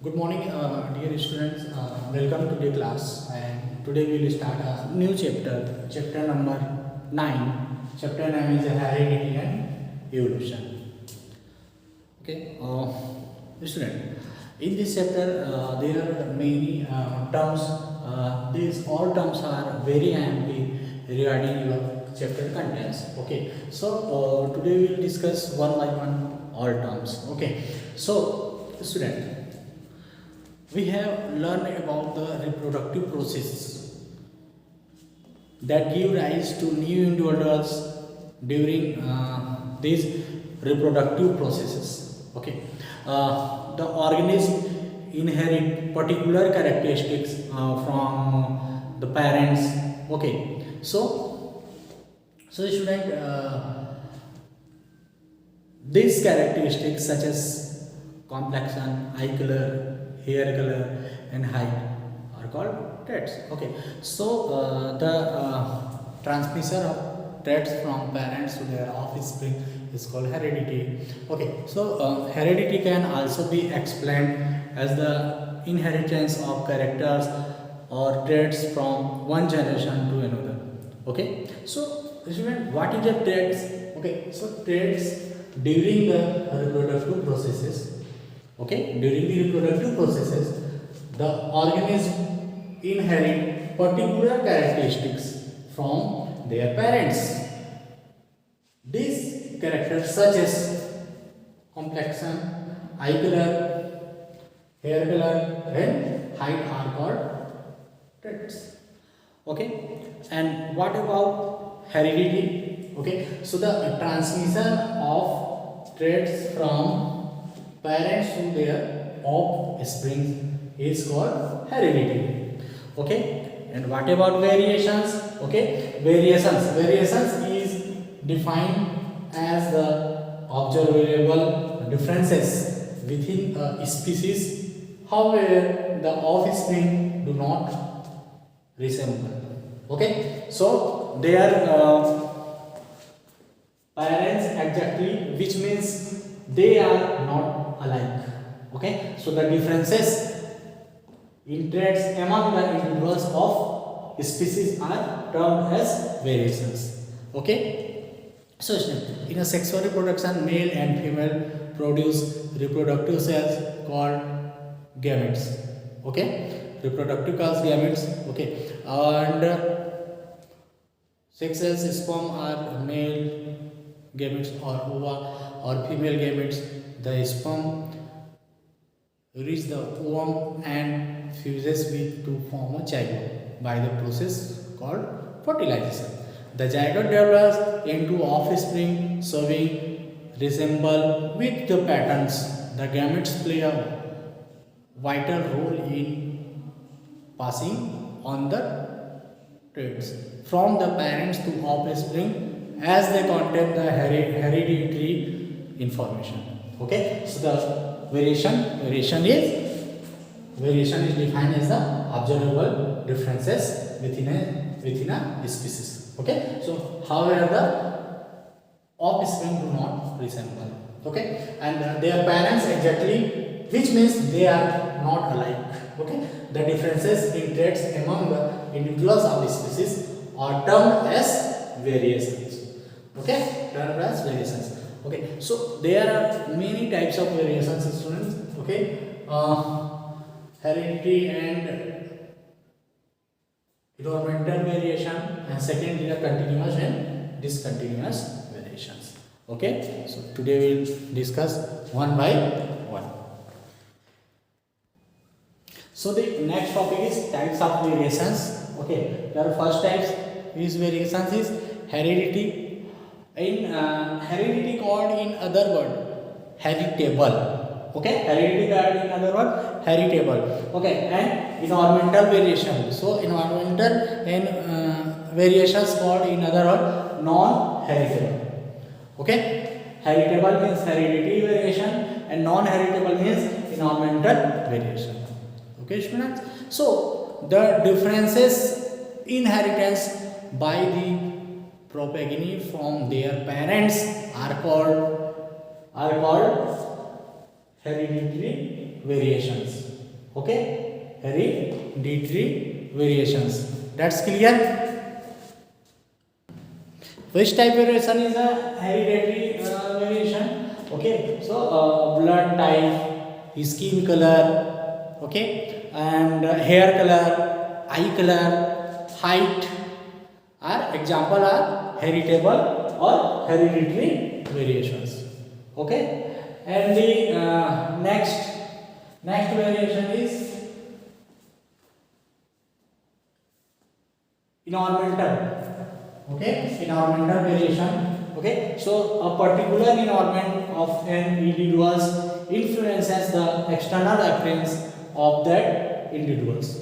Good morning, dear students. Welcome to the class. And today we will start a new chapter, chapter number 9. Chapter name is Heredity and Evolution. Okay, student. In this chapter, there are many terms. These all terms are very handy regarding your chapter contents. Okay, so today we will discuss one by one all terms. Okay, so student, we have learned about the reproductive process that give rise to new individuals during these reproductive processes. Okay, the organism inherit particular characteristics from the parents. Okay, so student, these characteristics such as complexion, eye color, hair color, and height are called traits. Okay, so the transmission of traits from parents to their offspring is called heredity. Okay, so heredity can also be explained as the inheritance of characters or traits from one generation to another. Okay, so student, what is the traits? Okay, so traits during the reproductive processes. Okay, during the reproductive processes, the organism inherit particular characteristics from their parents. These characters such as complexion, eye color, hair color, and height are called traits. Okay, and what about heredity? Okay, so the transmission of traits from parents to their offspring is called heredity. Okay, and what about variations? Okay, variations is defined as the observable differences within a species, however the offspring do not resemble. Okay, so they are parents exactly, which means they are not alike. Okay, so the differences in traits among the individuals of species are termed as variations. Okay, so in a sexual reproduction, male and female produce reproductive cells called gametes. Okay, reproductive cells gametes. Okay, and sex cells sperm are male gametes or ova or female gametes. The sperm reach the ovum and fuses with to form a zygote by the process called fertilization. The zygote develops into offspring showing resemble with the patterns. The gametes play a vital role in passing on the traits from the parents to offspring as they contain the hereditary information. Okay, so the variation is defined as the observable differences within a species. Okay, so however the offspring do not resemble. Okay, and their parents exactly, which means they are not alike. Okay, the differences in traits among the individuals of the species are termed as variations. Okay, termed as variations. Okay, so there are many types of variations, students. Okay, heredity and environmental variation, and second is the continuous and discontinuous variations. Okay, so today we will discuss one by one. So the next topic is types of variations. Okay, the first types is variations is heredity. In heredity called in other word heritable. Okay, heredity called in other word heritable. Okay, and environmental variation. So environmental and variations called in other word non-heritable. Okay, heritable means heredity variation and non-heritable means environmental variation. Okay, students. So the differences inheritance by the progeny from their parents are called hereditary variations. Okay, hereditary variations. That's clear. Which type variation is a hereditary variation? Okay, so blood type, skin color, okay, and hair color, eye color, height are example are heritable or hereditary variations. Okay, and the next variation is environmental. Okay, environmental variation. Okay, so a particular environment of an individuals influences the external appearance of that individuals.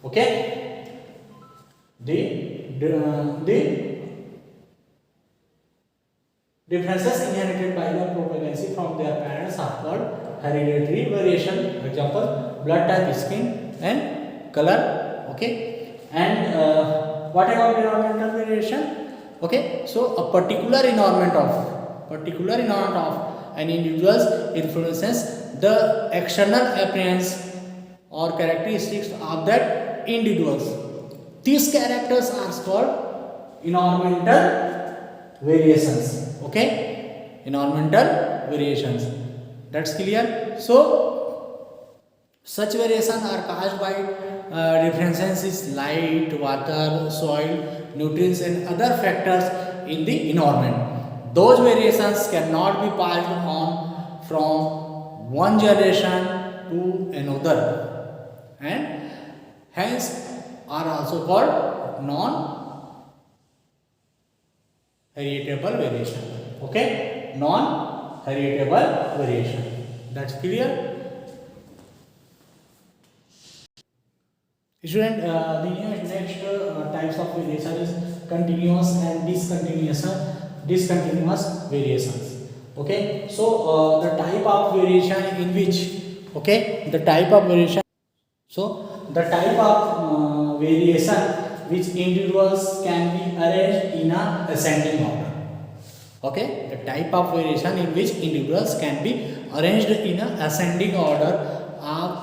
Okay, the differences inherited by the propensity from their parents are called hereditary variation. Example: blood type, skin, and color. Okay, and what about environmental variation? Okay, so a particular environment of an individual's influences the external appearance or characteristics of that individuals. These characters are called environmental variations. Okay, environmental variations. That's clear. So such variations are caused by differences in light, water, soil, nutrients, and other factors in the environment. Those variations cannot be passed on from one generation to another, and hence are also called non-heritable variation. Okay, non-heritable variation. That's clear. Student, the next types of variation is continuous and discontinuous variations. Okay, so the type of variation in which, okay, the type of variation. So the type of variation which individuals can be arranged in a ascending order. Okay, the type of variation in which individuals can be arranged in a ascending order of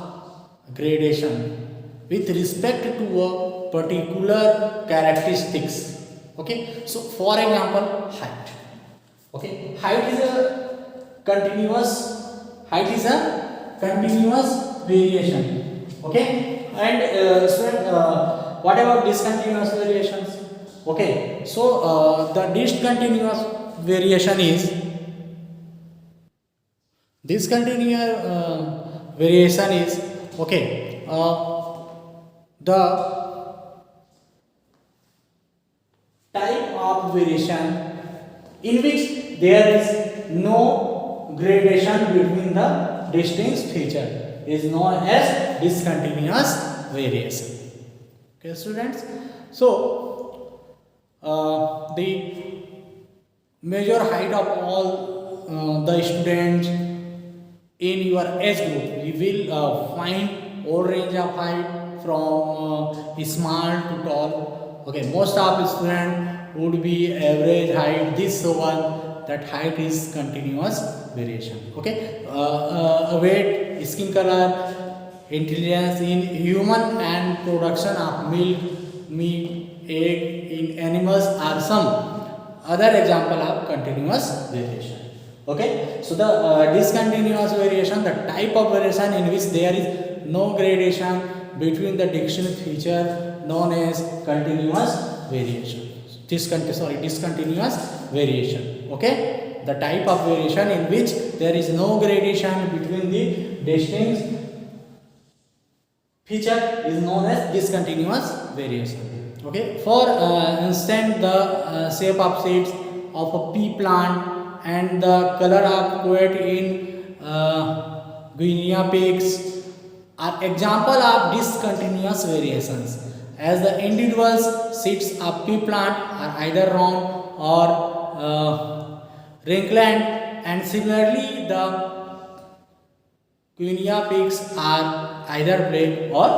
gradation with respect to a particular characteristics. Okay, so for example, height. Okay, height is a continuous variation. Okay, and what about discontinuous variations? Okay, so the discontinuous variation is okay. The type of variation in which there is no gradation between the distinct feature is known as discontinuous variation. Okay, students. So the measure height of all the students in your age group. We will find all range of height from small to tall. Okay, most of the student would be average height. This one, that height is continuous variation. Okay, weight, skin color, intelligence in human, and production of milk, meat, egg in animals are some other example of continuous variation. Okay, so the discontinuous variation, the type of variation in which there is no gradation between the distinct feature known as continuous variation. Discontinuous variation. Okay, the type of variation in which there is no gradation between the distinct feature is known as discontinuous variation. Okay, for instance, the shape of seeds of a pea plant and the color of coat in guinea pigs are example of discontinuous variations, as the individual seeds of pea plant are either round or wrinkled, and similarly the guinea pigs are either black or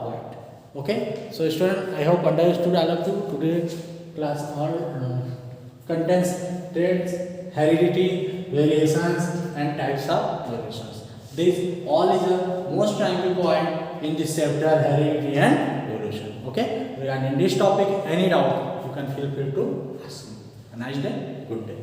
white. Okay, so student, I hope understood all of you. Today's class all contains traits, heredity, variations, and types of variations. This all is a most trying point in this chapter, heredity and evolution. Okay, and in this topic, any doubt you can feel free to ask me. A nice day, good day.